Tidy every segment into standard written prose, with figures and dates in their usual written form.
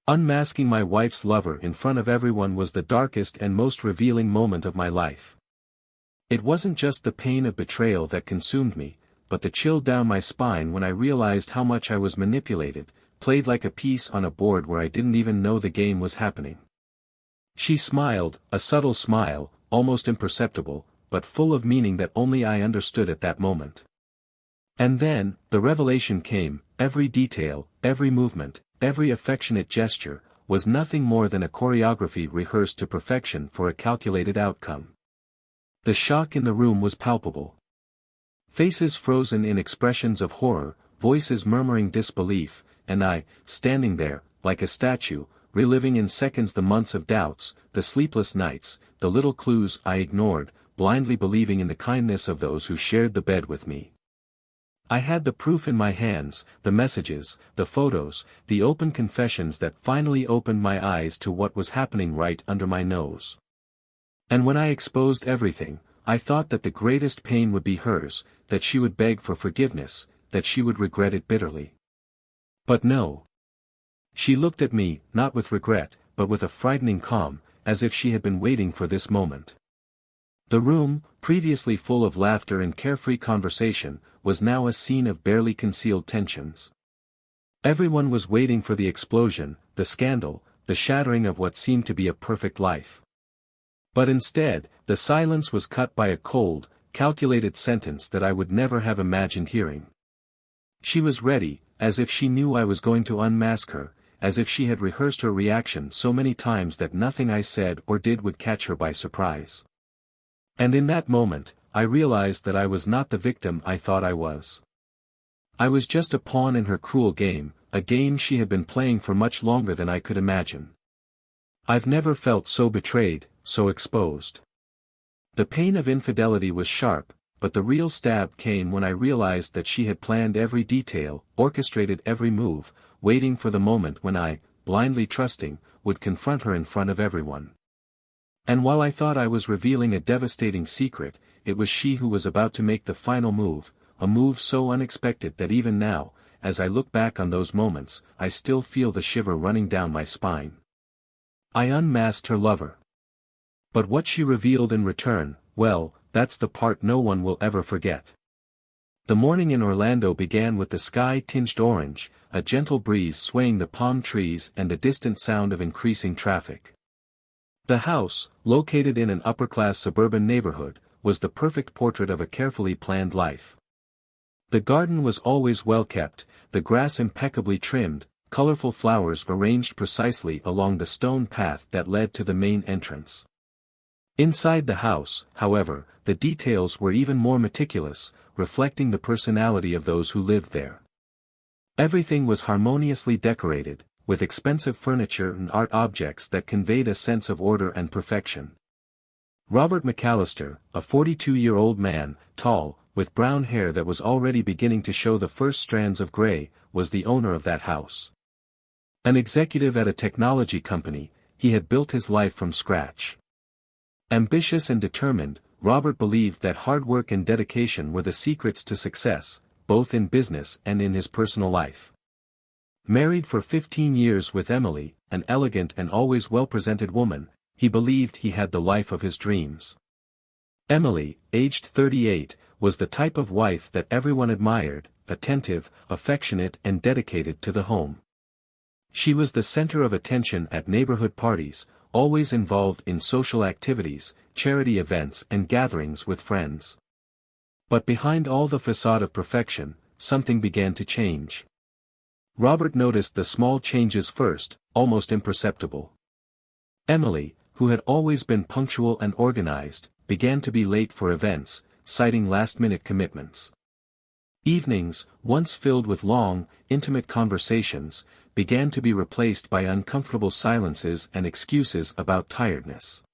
Unmasking my wife's lover in front of everyone was the darkest and most revealing moment of my life. It wasn't just the pain of betrayal that consumed me, but the chill down my spine when I realized how much I was manipulated, played like a piece on a board where I didn't even know the game was happening. She smiled, a subtle smile, almost imperceptible, but full of meaning that only I understood at that moment. And then, the revelation came: every detail, every movement, every affectionate gesture, was nothing more than a choreography rehearsed to perfection for a calculated outcome. The shock in the room was palpable. Faces frozen in expressions of horror, voices murmuring disbelief, and I, standing there, like a statue, reliving in seconds the months of doubts, the sleepless nights, the little clues I ignored, blindly believing in the kindness of those who shared the bed with me. I had the proof in my hands, the messages, the photos, the open confessions that finally opened my eyes to what was happening right under my nose. And when I exposed everything, I thought that the greatest pain would be hers, that she would beg for forgiveness, that she would regret it bitterly. But no. She looked at me, not with regret, but with a frightening calm, as if she had been waiting for this moment. The room, previously full of laughter and carefree conversation, was now a scene of barely concealed tensions. Everyone was waiting for the explosion, the scandal, the shattering of what seemed to be a perfect life. But instead, the silence was cut by a cold, calculated sentence that I would never have imagined hearing. She was ready, as if she knew I was going to unmask her, as if she had rehearsed her reaction so many times that nothing I said or did would catch her by surprise. And in that moment, I realized that I was not the victim I thought I was. I was just a pawn in her cruel game, a game she had been playing for much longer than I could imagine. I've never felt so betrayed, so exposed. The pain of infidelity was sharp, but the real stab came when I realized that she had planned every detail, orchestrated every move, waiting for the moment when I, blindly trusting, would confront her in front of everyone. And while I thought I was revealing a devastating secret, it was she who was about to make the final move, a move so unexpected that even now, as I look back on those moments, I still feel the shiver running down my spine. I unmasked her lover. But what she revealed in return, well, that's the part no one will ever forget. The morning in Orlando began with the sky tinged orange, a gentle breeze swaying the palm trees and the distant sound of increasing traffic. The house, located in an upper-class suburban neighborhood, was the perfect portrait of a carefully planned life. The garden was always well kept, the grass impeccably trimmed, colorful flowers arranged precisely along the stone path that led to the main entrance. Inside the house, however, the details were even more meticulous, reflecting the personality of those who lived there. Everything was harmoniously decorated, with expensive furniture and art objects that conveyed a sense of order and perfection. Robert McAllister, a 42-year-old man, tall, with brown hair that was already beginning to show the first strands of gray, was the owner of that house. An executive at a technology company, he had built his life from scratch. Ambitious and determined, Robert believed that hard work and dedication were the secrets to success, both in business and in his personal life. Married for 15 years with Emily, an elegant and always well-presented woman, he believed he had the life of his dreams. Emily, aged 38, was the type of wife that everyone admired, attentive, affectionate and dedicated to the home. She was the center of attention at neighborhood parties, always involved in social activities, charity events and gatherings with friends. But behind all the facade of perfection, something began to change. Robert noticed the small changes first, almost imperceptible. Emily, who had always been punctual and organized, began to be late for events, citing last-minute commitments. Evenings, once filled with long, intimate conversations, began to be replaced by uncomfortable silences and excuses about tiredness.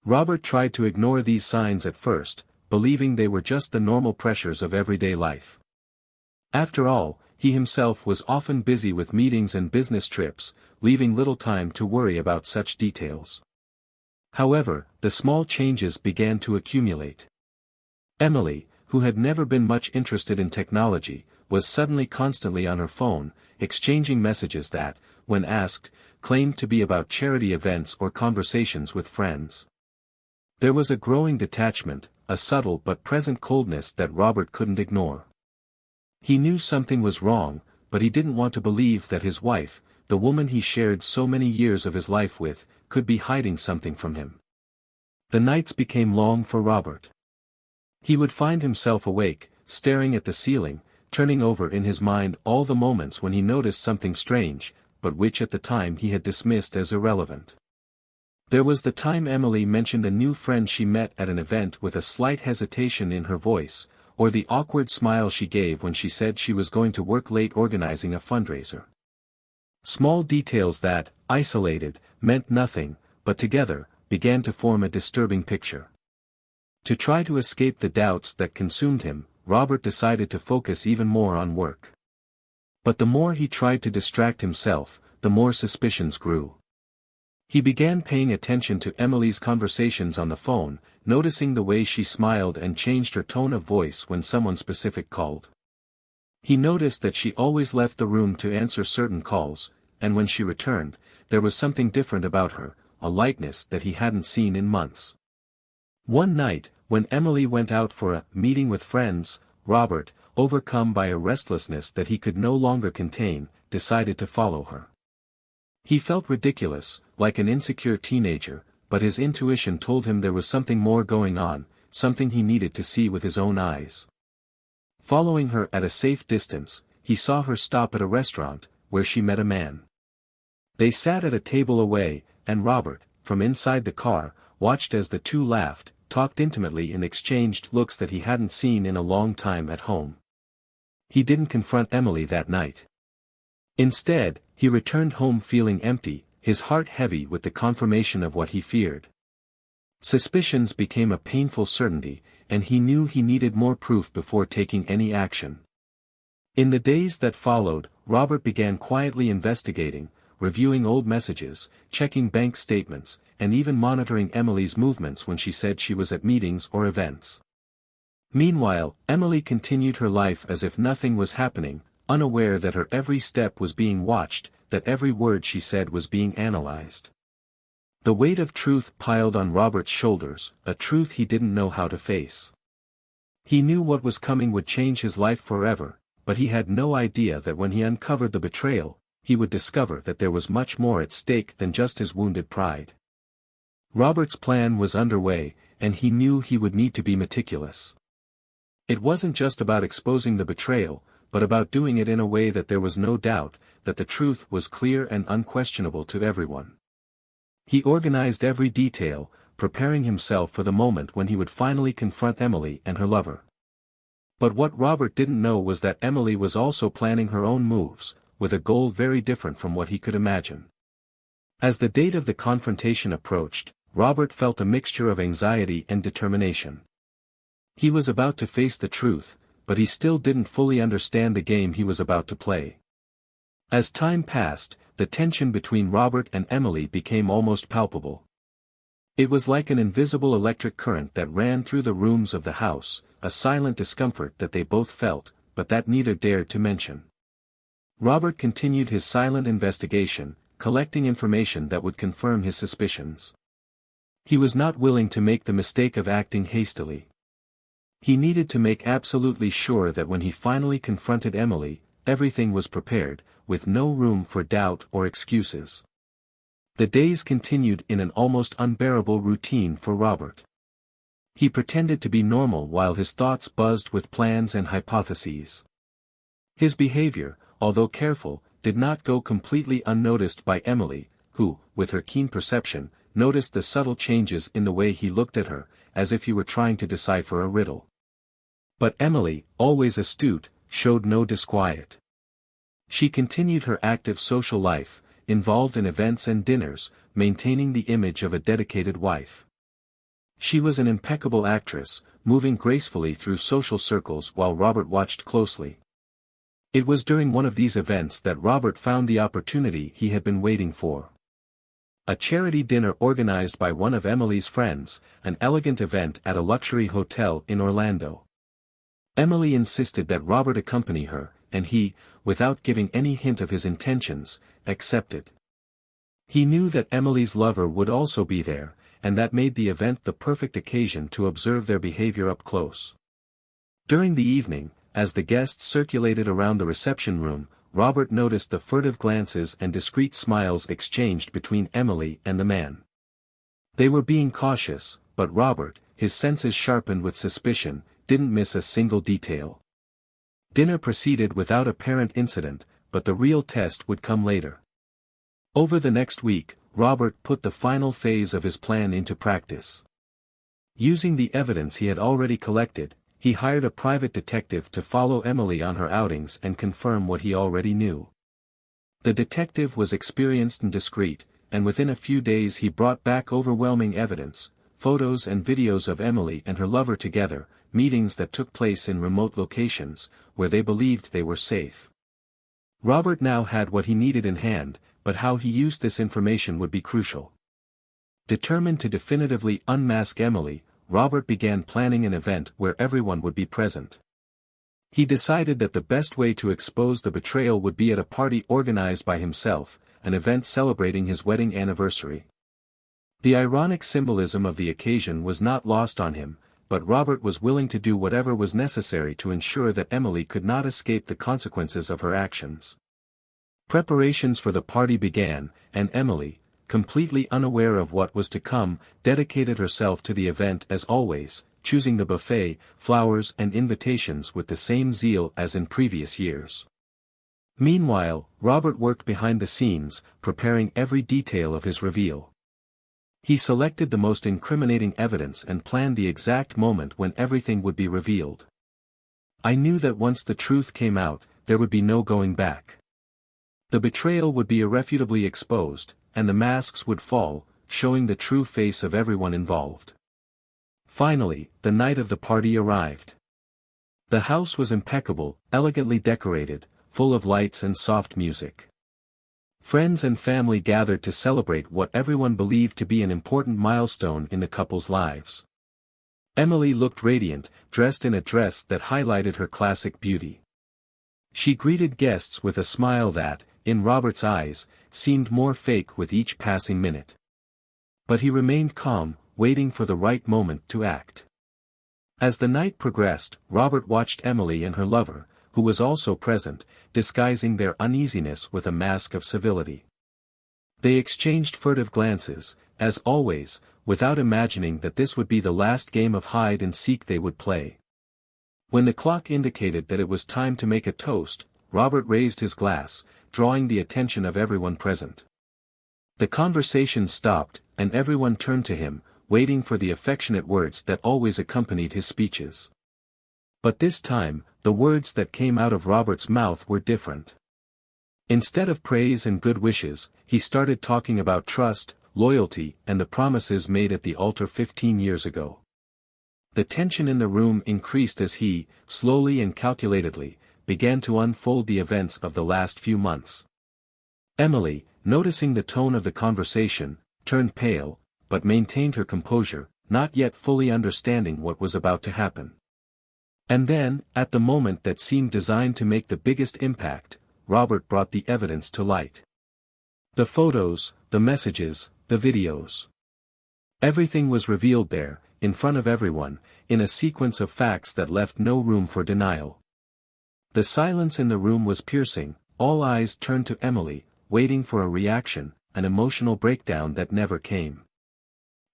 Robert tried to ignore these signs at first, believing they were just the normal pressures of everyday life. After all, he himself was often busy with meetings and business trips, leaving little time to worry about such details. However, the small changes began to accumulate. Emily, who had never been much interested in technology, was suddenly constantly on her phone, exchanging messages that, when asked, claimed to be about charity events or conversations with friends. There was a growing detachment, a subtle but present coldness that Robert couldn't ignore. He knew something was wrong, but he didn't want to believe that his wife, the woman he shared so many years of his life with, could be hiding something from him. The nights became long for Robert. He would find himself awake, staring at the ceiling, turning over in his mind all the moments when he noticed something strange, but which at the time he had dismissed as irrelevant. There was the time Emily mentioned a new friend she met at an event with a slight hesitation in her voice, or the awkward smile she gave when she said she was going to work late organizing a fundraiser. Small details that, isolated, meant nothing, but together, began to form a disturbing picture. To try to escape the doubts that consumed him, Robert decided to focus even more on work. But the more he tried to distract himself, the more suspicions grew. He began paying attention to Emily's conversations on the phone, noticing the way she smiled and changed her tone of voice when someone specific called. He noticed that she always left the room to answer certain calls, and when she returned, there was something different about her, a lightness that he hadn't seen in months. One night, when Emily went out for a meeting with friends, Robert, overcome by a restlessness that he could no longer contain, decided to follow her. He felt ridiculous, like an insecure teenager, but his intuition told him there was something more going on, something he needed to see with his own eyes. Following her at a safe distance, he saw her stop at a restaurant, where she met a man. They sat at a table away, and Robert, from inside the car, watched as the two laughed, talked intimately and exchanged looks that he hadn't seen in a long time at home. He didn't confront Emily that night. Instead, he returned home feeling empty, his heart heavy with the confirmation of what he feared. Suspicions became a painful certainty, and he knew he needed more proof before taking any action. In the days that followed, Robert began quietly investigating, reviewing old messages, checking bank statements, and even monitoring Emily's movements when she said she was at meetings or events. Meanwhile, Emily continued her life as if nothing was happening, unaware that her every step was being watched, that every word she said was being analyzed. The weight of truth piled on Robert's shoulders, a truth he didn't know how to face. He knew what was coming would change his life forever, but he had no idea that when he uncovered the betrayal, he would discover that there was much more at stake than just his wounded pride. Robert's plan was underway, and he knew he would need to be meticulous. It wasn't just about exposing the betrayal, but about doing it in a way that there was no doubt, that the truth was clear and unquestionable to everyone. He organized every detail, preparing himself for the moment when he would finally confront Emily and her lover. But what Robert didn't know was that Emily was also planning her own moves, with a goal very different from what he could imagine. As the date of the confrontation approached, Robert felt a mixture of anxiety and determination. He was about to face the truth, but he still didn't fully understand the game he was about to play. As time passed, the tension between Robert and Emily became almost palpable. It was like an invisible electric current that ran through the rooms of the house, a silent discomfort that they both felt, but that neither dared to mention. Robert continued his silent investigation, collecting information that would confirm his suspicions. He was not willing to make the mistake of acting hastily. He needed to make absolutely sure that when he finally confronted Emily, everything was prepared, with no room for doubt or excuses. The days continued in an almost unbearable routine for Robert. He pretended to be normal while his thoughts buzzed with plans and hypotheses. His behavior, although careful, did not go completely unnoticed by Emily, who, with her keen perception, noticed the subtle changes in the way he looked at her, as if he were trying to decipher a riddle. But Emily, always astute, showed no disquiet. She continued her active social life, involved in events and dinners, maintaining the image of a dedicated wife. She was an impeccable actress, moving gracefully through social circles while Robert watched closely. It was during one of these events that Robert found the opportunity he had been waiting for. A charity dinner organized by one of Emily's friends, an elegant event at a luxury hotel in Orlando. Emily insisted that Robert accompany her, and he, without giving any hint of his intentions, accepted. He knew that Emily's lover would also be there, and that made the event the perfect occasion to observe their behavior up close. During the evening, as the guests circulated around the reception room, Robert noticed the furtive glances and discreet smiles exchanged between Emily and the man. They were being cautious, but Robert, his senses sharpened with suspicion, didn't miss a single detail. Dinner proceeded without apparent incident, but the real test would come later. Over the next week, Robert put the final phase of his plan into practice. Using the evidence he had already collected, he hired a private detective to follow Emily on her outings and confirm what he already knew. The detective was experienced and discreet, and within a few days he brought back overwhelming evidence, photos and videos of Emily and her lover together, meetings that took place in remote locations, where they believed they were safe. Robert now had what he needed in hand, but how he used this information would be crucial. Determined to definitively unmask Emily, Robert began planning an event where everyone would be present. He decided that the best way to expose the betrayal would be at a party organized by himself, an event celebrating his wedding anniversary. The ironic symbolism of the occasion was not lost on him, but Robert was willing to do whatever was necessary to ensure that Emily could not escape the consequences of her actions. Preparations for the party began, and Emily, completely unaware of what was to come, dedicated herself to the event as always, choosing the buffet, flowers and invitations with the same zeal as in previous years. Meanwhile, Robert worked behind the scenes, preparing every detail of his reveal. He selected the most incriminating evidence and planned the exact moment when everything would be revealed. I knew that once the truth came out, there would be no going back. The betrayal would be irrefutably exposed, and the masks would fall, showing the true face of everyone involved. Finally, the night of the party arrived. The house was impeccable, elegantly decorated, full of lights and soft music. Friends and family gathered to celebrate what everyone believed to be an important milestone in the couple's lives. Emily looked radiant, dressed in a dress that highlighted her classic beauty. She greeted guests with a smile that, in Robert's eyes, seemed more fake with each passing minute. But he remained calm, waiting for the right moment to act. As the night progressed, Robert watched Emily and her lover, who was also present, disguising their uneasiness with a mask of civility. They exchanged furtive glances, as always, without imagining that this would be the last game of hide and seek they would play. When the clock indicated that it was time to make a toast, Robert raised his glass, drawing the attention of everyone present. The conversation stopped, and everyone turned to him, waiting for the affectionate words that always accompanied his speeches. But this time, the words that came out of Robert's mouth were different. Instead of praise and good wishes, he started talking about trust, loyalty, and the promises made at the altar 15 years ago. The tension in the room increased as he, slowly and calculatedly, began to unfold the events of the last few months. Emily, noticing the tone of the conversation, turned pale, but maintained her composure, not yet fully understanding what was about to happen. And then, at the moment that seemed designed to make the biggest impact, Robert brought the evidence to light. The photos, the messages, the videos. Everything was revealed there, in front of everyone, in a sequence of facts that left no room for denial. The silence in the room was piercing, all eyes turned to Emily, waiting for a reaction, an emotional breakdown that never came.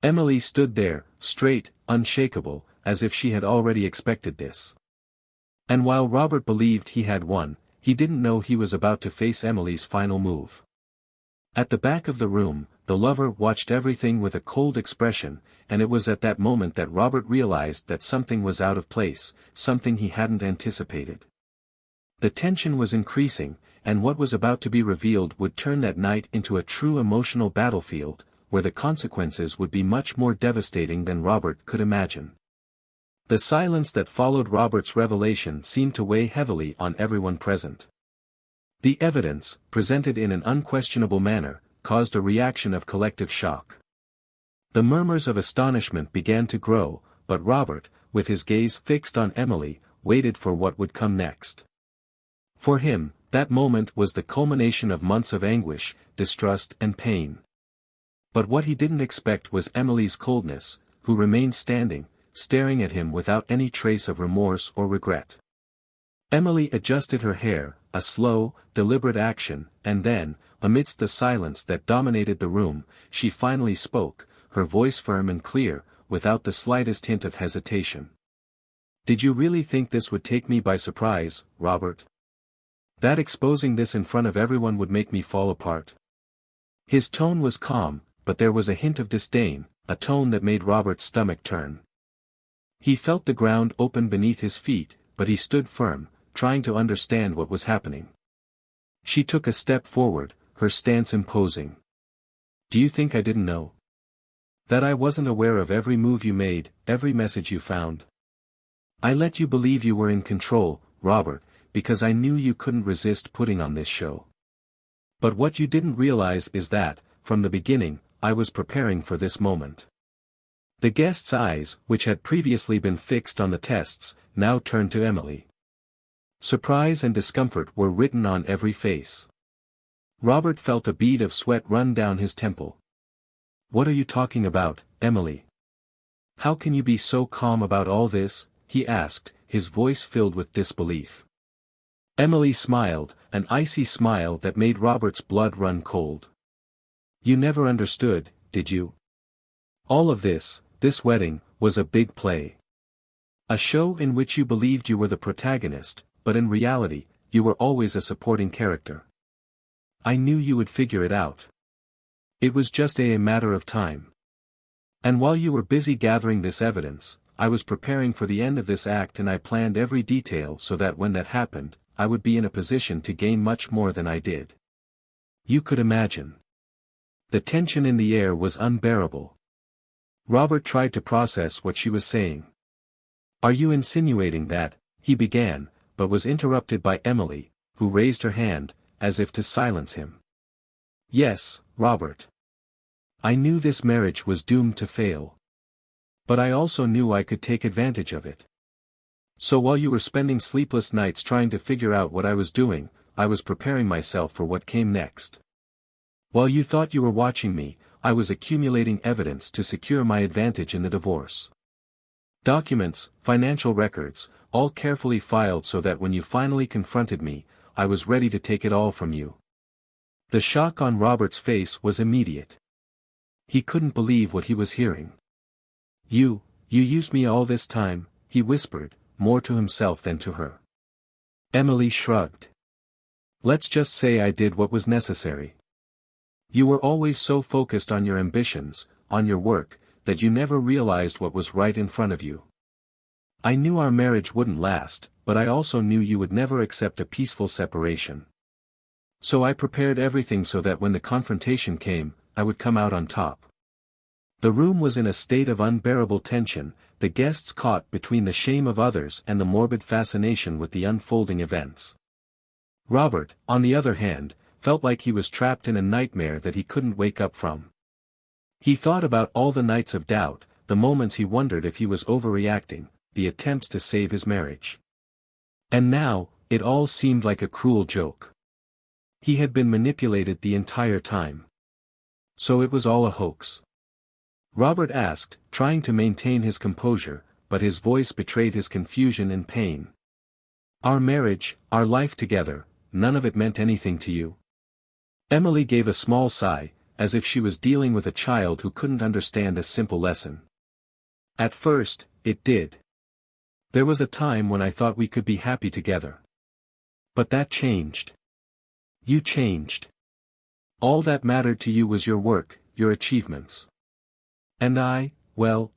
Emily stood there, straight, unshakable, as if she had already expected this. And while Robert believed he had won, he didn't know he was about to face Emily's final move. At the back of the room, the lover watched everything with a cold expression, and it was at that moment that Robert realized that something was out of place, something he hadn't anticipated. The tension was increasing, and what was about to be revealed would turn that night into a true emotional battlefield, where the consequences would be much more devastating than Robert could imagine. The silence that followed Robert's revelation seemed to weigh heavily on everyone present. The evidence, presented in an unquestionable manner, caused a reaction of collective shock. The murmurs of astonishment began to grow, but Robert, with his gaze fixed on Emily, waited for what would come next. For him, That moment was the culmination of months of anguish, distrust and pain. But what he didn't expect was Emily's coldness, who remained standing, staring at him without any trace of remorse or regret. Emily adjusted her hair, a slow, deliberate action, and then, amidst the silence that dominated the room, she finally spoke, her voice firm and clear, without the slightest hint of hesitation. "Did you really think this would take me by surprise, Robert? That exposing this in front of everyone would make me fall apart?" His tone was calm, but there was a hint of disdain, a tone that made Robert's stomach turn. He felt the ground open beneath his feet, but he stood firm, trying to understand what was happening. She took a step forward, her stance imposing. "Do you think I didn't know? That I wasn't aware of every move you made, every message you found? I let you believe you were in control, Robert, because I knew you couldn't resist putting on this show. But what you didn't realize is that, from the beginning, I was preparing for this moment." The guest's eyes, which had previously been fixed on the tests, now turned to Emily. Surprise and discomfort were written on every face. Robert felt a bead of sweat run down his temple. "What are you talking about, Emily? How can you be so calm about all this?" he asked, his voice filled with disbelief. Emily smiled, an icy smile that made Robert's blood run cold. "You never understood, did you? All of this wedding, was a big play. A show in which you believed you were the protagonist, but in reality, you were always a supporting character. I knew you would figure it out. It was just a matter of time. And while you were busy gathering this evidence, I was preparing for the end of this act, and I planned every detail so that when that happened, I would be in a position to gain much more than I did. You could imagine. The tension in the air was unbearable. Robert tried to process what she was saying. "Are you insinuating that," he began, but was interrupted by Emily, who raised her hand, as if to silence him. "Yes, Robert. I knew this marriage was doomed to fail. But I also knew I could take advantage of it. So while you were spending sleepless nights trying to figure out what I was doing, I was preparing myself for what came next. While you thought you were watching me, I was accumulating evidence to secure my advantage in the divorce. Documents, financial records, all carefully filed so that when you finally confronted me, I was ready to take it all from you." The shock on Robert's face was immediate. He couldn't believe what he was hearing. You used me all this time," he whispered, more to himself than to her. Emily shrugged. "Let's just say I did what was necessary. You were always so focused on your ambitions, on your work, that you never realized what was right in front of you. I knew our marriage wouldn't last, but I also knew you would never accept a peaceful separation. So I prepared everything so that when the confrontation came, I would come out on top." The room was in a state of unbearable tension, the guests caught between the shame of others and the morbid fascination with the unfolding events. Robert, on the other hand, felt like he was trapped in a nightmare that he couldn't wake up from. He thought about all the nights of doubt, the moments he wondered if he was overreacting, the attempts to save his marriage. And now, it all seemed like a cruel joke. He had been manipulated the entire time. So it was all a hoax? Robert asked, trying to maintain his composure, but his voice betrayed his confusion and pain. "Our marriage, our life together, none of it meant anything to you?" Emily gave a small sigh, as if she was dealing with a child who couldn't understand a simple lesson. "At first, it did. There was a time when I thought we could be happy together. But that changed. You changed. All that mattered to you was your work, your achievements. And I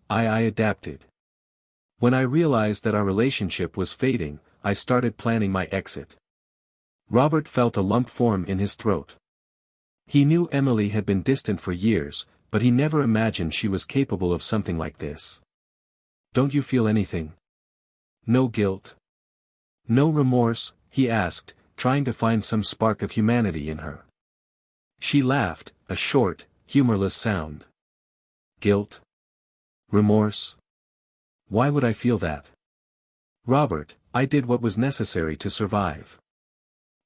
adapted. When I realized that our relationship was fading, I started planning my exit." Robert felt a lump form in his throat. He knew Emily had been distant for years, but he never imagined she was capable of something like this. "Don't you feel anything? No guilt? No remorse?" he asked, trying to find some spark of humanity in her. She laughed, a short, humorless sound. "Guilt? Remorse? Why would I feel that? Robert, I did what was necessary to survive.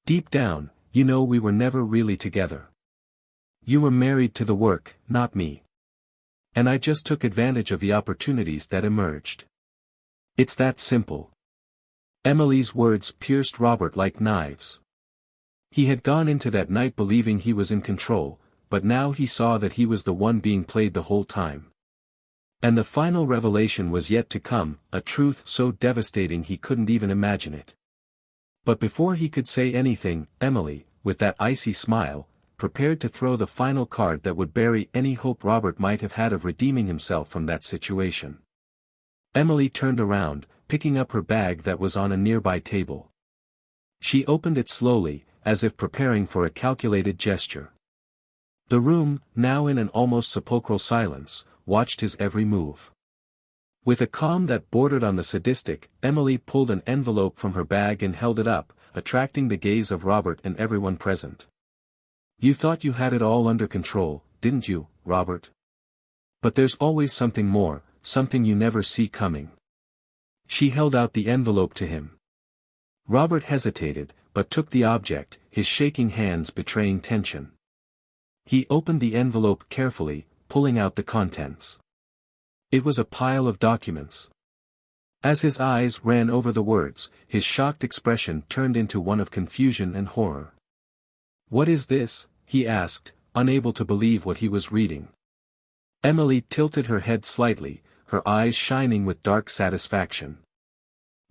Deep down, you know we were never really together. You were married to the work, not me. And I just took advantage of the opportunities that emerged. It's that simple. Emily's words pierced Robert like knives. He had gone into that night believing he was in control, but now he saw that he was the one being played the whole time. And the final revelation was yet to come, a truth so devastating he couldn't even imagine it. But before he could say anything, Emily, with that icy smile, prepared to throw the final card that would bury any hope Robert might have had of redeeming himself from that situation. Emily turned around, picking up her bag that was on a nearby table. She opened it slowly, as if preparing for a calculated gesture. The room, now in an almost sepulchral silence, watched his every move. With a calm that bordered on the sadistic, Emily pulled an envelope from her bag and held it up, attracting the gaze of Robert and everyone present. You thought you had it all under control, didn't you, Robert? But there's always something more, something you never see coming. She held out the envelope to him. Robert hesitated, but took the object, his shaking hands betraying tension. He opened the envelope carefully, pulling out the contents. It was a pile of documents. As his eyes ran over the words, his shocked expression turned into one of confusion and horror. What is this? He asked, unable to believe what he was reading. Emily tilted her head slightly, her eyes shining with dark satisfaction.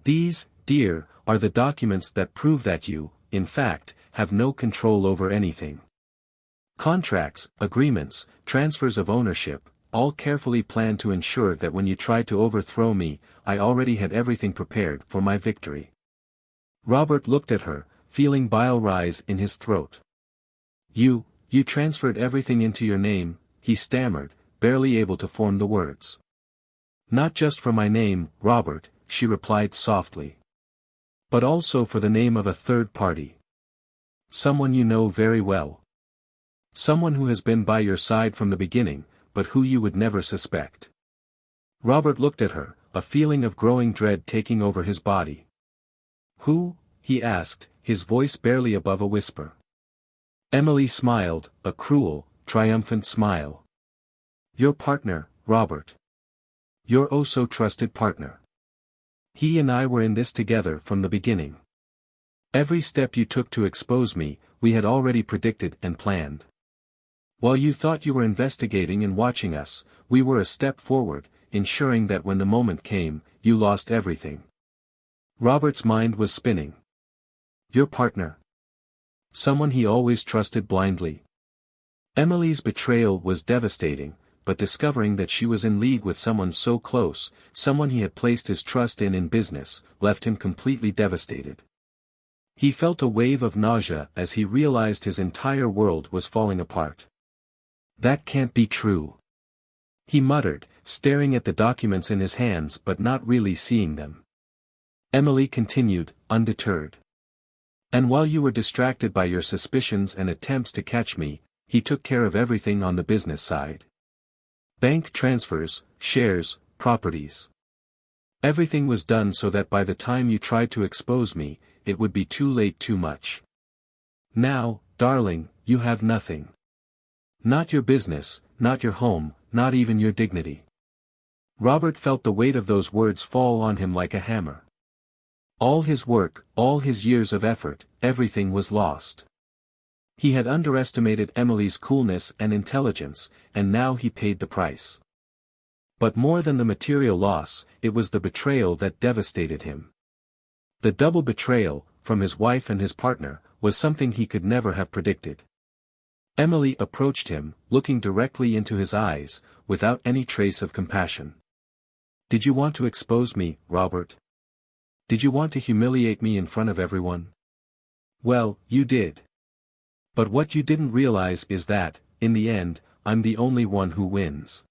These, dear, are the documents that prove that you, in fact, have no control over anything. Contracts, agreements, transfers of ownership, all carefully planned to ensure that when you tried to overthrow me, I already had everything prepared for my victory. Robert looked at her, feeling bile rise in his throat. You transferred everything into your name, he stammered, barely able to form the words. Not just for my name, Robert, she replied softly. But also for the name of a third party. Someone you know very well. Someone who has been by your side from the beginning, but who you would never suspect. Robert looked at her, a feeling of growing dread taking over his body. Who? He asked, his voice barely above a whisper. Emily smiled, a cruel, triumphant smile. Your partner, Robert. Your oh-so-trusted partner. He and I were in this together from the beginning. Every step you took to expose me, we had already predicted and planned. While you thought you were investigating and watching us, we were a step forward, ensuring that when the moment came, you lost everything. Robert's mind was spinning. Your partner. Someone he always trusted blindly. Emily's betrayal was devastating, but discovering that she was in league with someone so close, someone he had placed his trust in business, left him completely devastated. He felt a wave of nausea as he realized his entire world was falling apart. That can't be true. He muttered, staring at the documents in his hands but not really seeing them. Emily continued, undeterred. And while you were distracted by your suspicions and attempts to catch me, he took care of everything on the business side. Bank transfers, shares, properties. Everything was done so that by the time you tried to expose me, it would be too late too much. Now, darling, you have nothing. Not your business, not your home, not even your dignity. Robert felt the weight of those words fall on him like a hammer. All his work, all his years of effort, everything was lost. He had underestimated Emily's coolness and intelligence, and now he paid the price. But more than the material loss, it was the betrayal that devastated him. The double betrayal, from his wife and his partner, was something he could never have predicted. Emily approached him, looking directly into his eyes, without any trace of compassion. Did you want to expose me, Robert? Did you want to humiliate me in front of everyone? Well, you did. But what you didn't realize is that, in the end, I'm the only one who wins.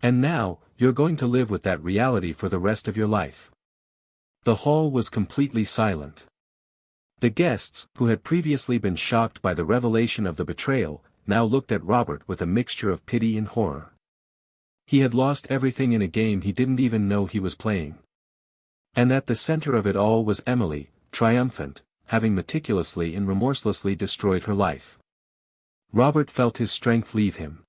And now, you're going to live with that reality for the rest of your life. The hall was completely silent. The guests, who had previously been shocked by the revelation of the betrayal, now looked at Robert with a mixture of pity and horror. He had lost everything in a game he didn't even know he was playing. And at the center of it all was Emily, triumphant, having meticulously and remorselessly destroyed her life. Robert felt his strength leave him.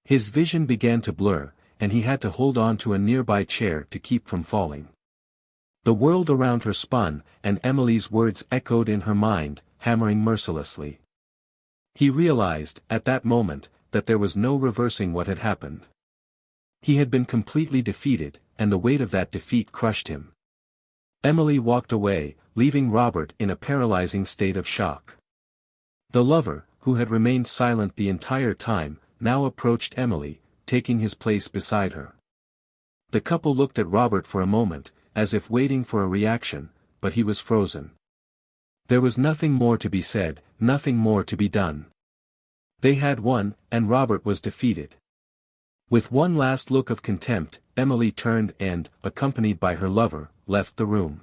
His vision began to blur, and he had to hold on to a nearby chair to keep from falling. The world around her spun, and Emily's words echoed in her mind, hammering mercilessly. He realized, at that moment, that there was no reversing what had happened. He had been completely defeated, and the weight of that defeat crushed him. Emily walked away, leaving Robert in a paralyzing state of shock. The lover, who had remained silent the entire time, now approached Emily, taking his place beside her. The couple looked at Robert for a moment, as if waiting for a reaction, but he was frozen. There was nothing more to be said, nothing more to be done. They had won, and Robert was defeated. With one last look of contempt, Emily turned and, accompanied by her lover, left the room.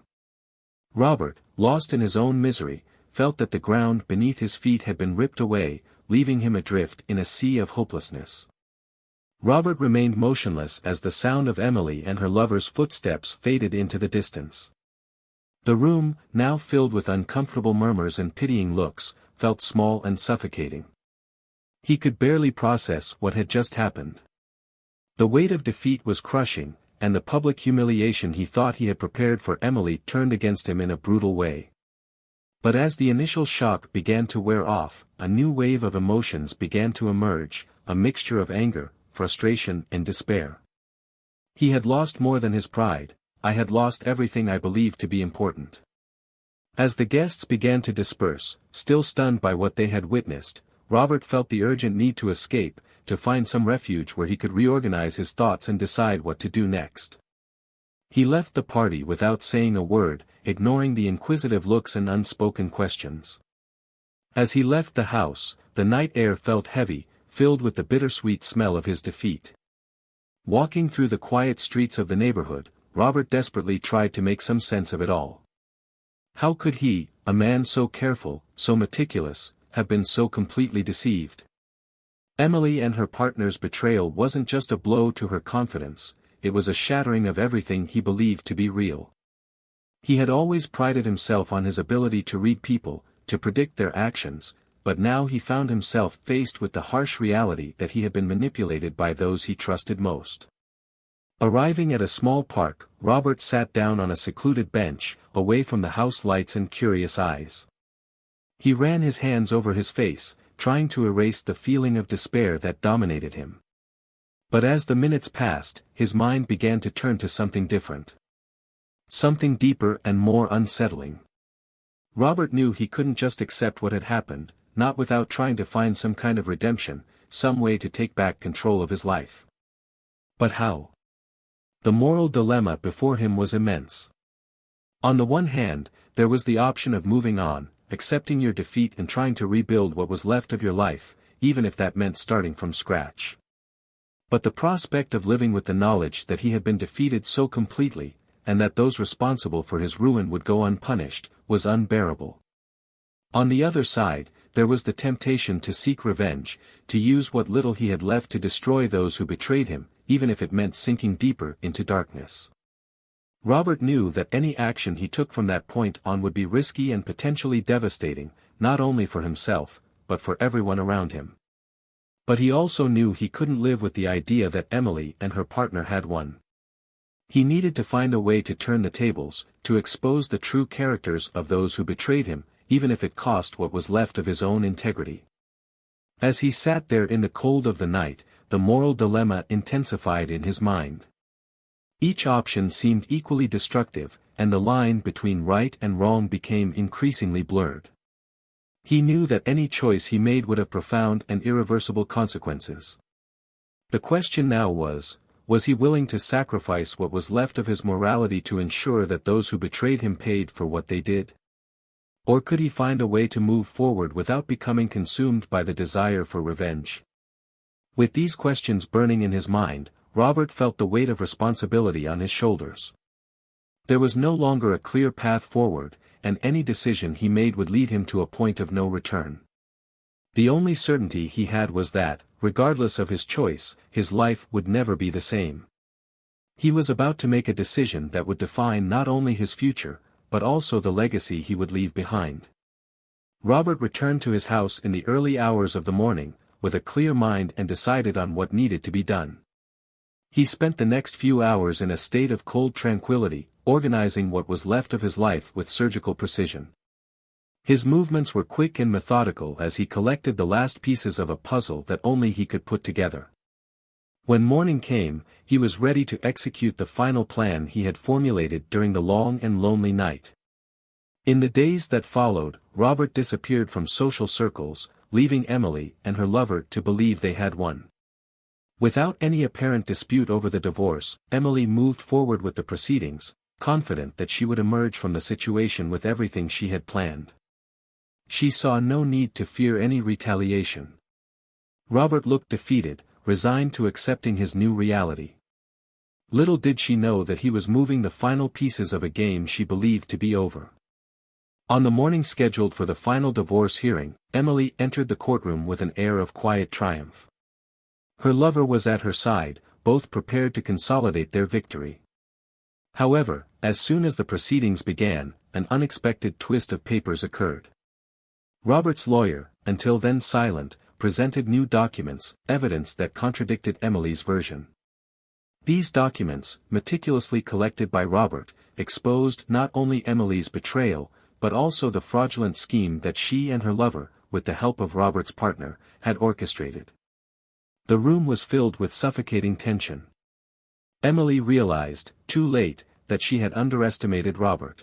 Robert, lost in his own misery, felt that the ground beneath his feet had been ripped away, leaving him adrift in a sea of hopelessness. Robert remained motionless as the sound of Emily and her lover's footsteps faded into the distance. The room, now filled with uncomfortable murmurs and pitying looks, felt small and suffocating. He could barely process what had just happened. The weight of defeat was crushing, and the public humiliation he thought he had prepared for Emily turned against him in a brutal way. But as the initial shock began to wear off, a new wave of emotions began to emerge, a mixture of anger, frustration and despair. He had lost more than his pride. I had lost everything I believed to be important. As the guests began to disperse, still stunned by what they had witnessed, Robert felt the urgent need to escape, to find some refuge where he could reorganize his thoughts and decide what to do next. He left the party without saying a word, ignoring the inquisitive looks and unspoken questions. As he left the house, the night air felt heavy, filled with the bittersweet smell of his defeat. Walking through the quiet streets of the neighborhood, Robert desperately tried to make some sense of it all. How could he, a man so careful, so meticulous, have been so completely deceived? Emily and her partner's betrayal wasn't just a blow to her confidence, it was a shattering of everything he believed to be real. He had always prided himself on his ability to read people, to predict their actions, but now he found himself faced with the harsh reality that he had been manipulated by those he trusted most. Arriving at a small park, Robert sat down on a secluded bench, away from the house lights and curious eyes. He ran his hands over his face, trying to erase the feeling of despair that dominated him. But as the minutes passed, his mind began to turn to something different. Something deeper and more unsettling. Robert knew he couldn't just accept what had happened, not without trying to find some kind of redemption, some way to take back control of his life. But how? The moral dilemma before him was immense. On the one hand, there was the option of moving on, accepting your defeat and trying to rebuild what was left of your life, even if that meant starting from scratch. But the prospect of living with the knowledge that he had been defeated so completely, and that those responsible for his ruin would go unpunished, was unbearable. On the other side, there was the temptation to seek revenge, to use what little he had left to destroy those who betrayed him, even if it meant sinking deeper into darkness. Robert knew that any action he took from that point on would be risky and potentially devastating, not only for himself, but for everyone around him. But he also knew he couldn't live with the idea that Emily and her partner had won. He needed to find a way to turn the tables, to expose the true characters of those who betrayed him, even if it cost what was left of his own integrity. As he sat there in the cold of the night, the moral dilemma intensified in his mind. Each option seemed equally destructive, and the line between right and wrong became increasingly blurred. He knew that any choice he made would have profound and irreversible consequences. The question now was he willing to sacrifice what was left of his morality to ensure that those who betrayed him paid for what they did? Or could he find a way to move forward without becoming consumed by the desire for revenge? With these questions burning in his mind, Robert felt the weight of responsibility on his shoulders. There was no longer a clear path forward, and any decision he made would lead him to a point of no return. The only certainty he had was that, regardless of his choice, his life would never be the same. He was about to make a decision that would define not only his future, but also the legacy he would leave behind. Robert returned to his house in the early hours of the morning, with a clear mind and decided on what needed to be done. He spent the next few hours in a state of cold tranquility, organizing what was left of his life with surgical precision. His movements were quick and methodical as he collected the last pieces of a puzzle that only he could put together. When morning came, he was ready to execute the final plan he had formulated during the long and lonely night. In the days that followed, Robert disappeared from social circles, leaving Emily and her lover to believe they had won. Without any apparent dispute over the divorce, Emily moved forward with the proceedings, confident that she would emerge from the situation with everything she had planned. She saw no need to fear any retaliation. Robert looked defeated, resigned to accepting his new reality. Little did she know that he was moving the final pieces of a game she believed to be over. On the morning scheduled for the final divorce hearing, Emily entered the courtroom with an air of quiet triumph. Her lover was at her side, both prepared to consolidate their victory. However, as soon as the proceedings began, an unexpected twist of papers occurred. Robert's lawyer, until then silent, presented new documents, evidence that contradicted Emily's version. These documents, meticulously collected by Robert, exposed not only Emily's betrayal, but also the fraudulent scheme that she and her lover, with the help of Robert's partner, had orchestrated. The room was filled with suffocating tension. Emily realized, too late, that she had underestimated Robert.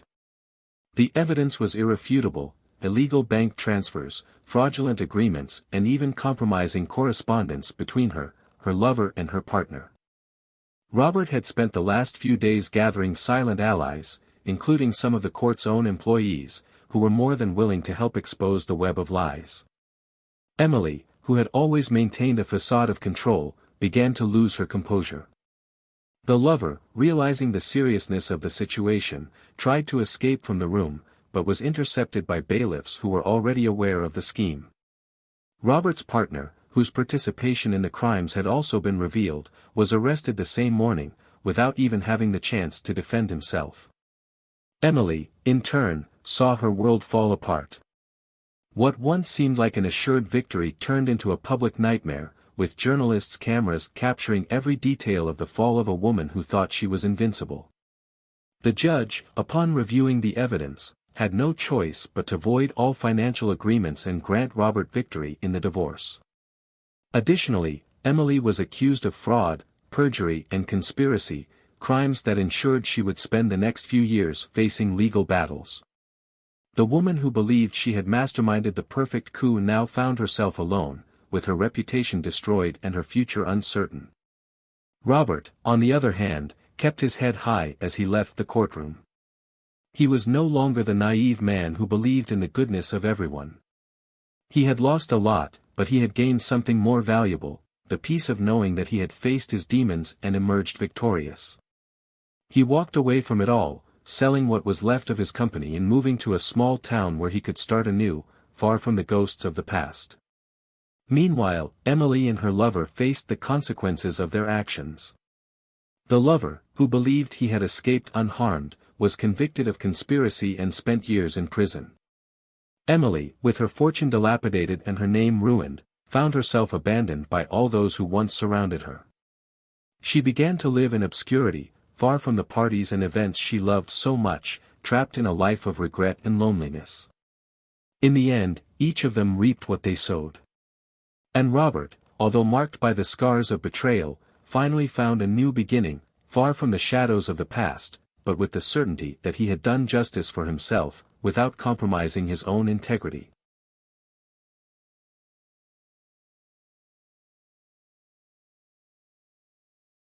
The evidence was irrefutable: illegal bank transfers, fraudulent agreements, and even compromising correspondence between her lover and her partner. Robert had spent the last few days gathering silent allies, including some of the court's own employees, who were more than willing to help expose the web of lies. Emily, who had always maintained a facade of control, began to lose her composure. The lover, realizing the seriousness of the situation, tried to escape from the room, but was intercepted by bailiffs who were already aware of the scheme. Robert's partner, whose participation in the crimes had also been revealed, was arrested the same morning, without even having the chance to defend himself. Emily, in turn, saw her world fall apart. What once seemed like an assured victory turned into a public nightmare, with journalists' cameras capturing every detail of the fall of a woman who thought she was invincible. The judge, upon reviewing the evidence, had no choice but to void all financial agreements and grant Robert victory in the divorce. Additionally, Emily was accused of fraud, perjury, and conspiracy, crimes that ensured she would spend the next few years facing legal battles. The woman who believed she had masterminded the perfect coup now found herself alone, with her reputation destroyed and her future uncertain. Robert, on the other hand, kept his head high as he left the courtroom. He was no longer the naive man who believed in the goodness of everyone. He had lost a lot, but he had gained something more valuable: the peace of knowing that he had faced his demons and emerged victorious. He walked away from it all, selling what was left of his company and moving to a small town where he could start anew, far from the ghosts of the past. Meanwhile, Emily and her lover faced the consequences of their actions. The lover, who believed he had escaped unharmed, was convicted of conspiracy and spent years in prison. Emily, with her fortune dilapidated and her name ruined, found herself abandoned by all those who once surrounded her. She began to live in obscurity, far from the parties and events she loved so much, trapped in a life of regret and loneliness. In the end, each of them reaped what they sowed. And Robert, although marked by the scars of betrayal, finally found a new beginning, far from the shadows of the past, but with the certainty that he had done justice for himself, without compromising his own integrity.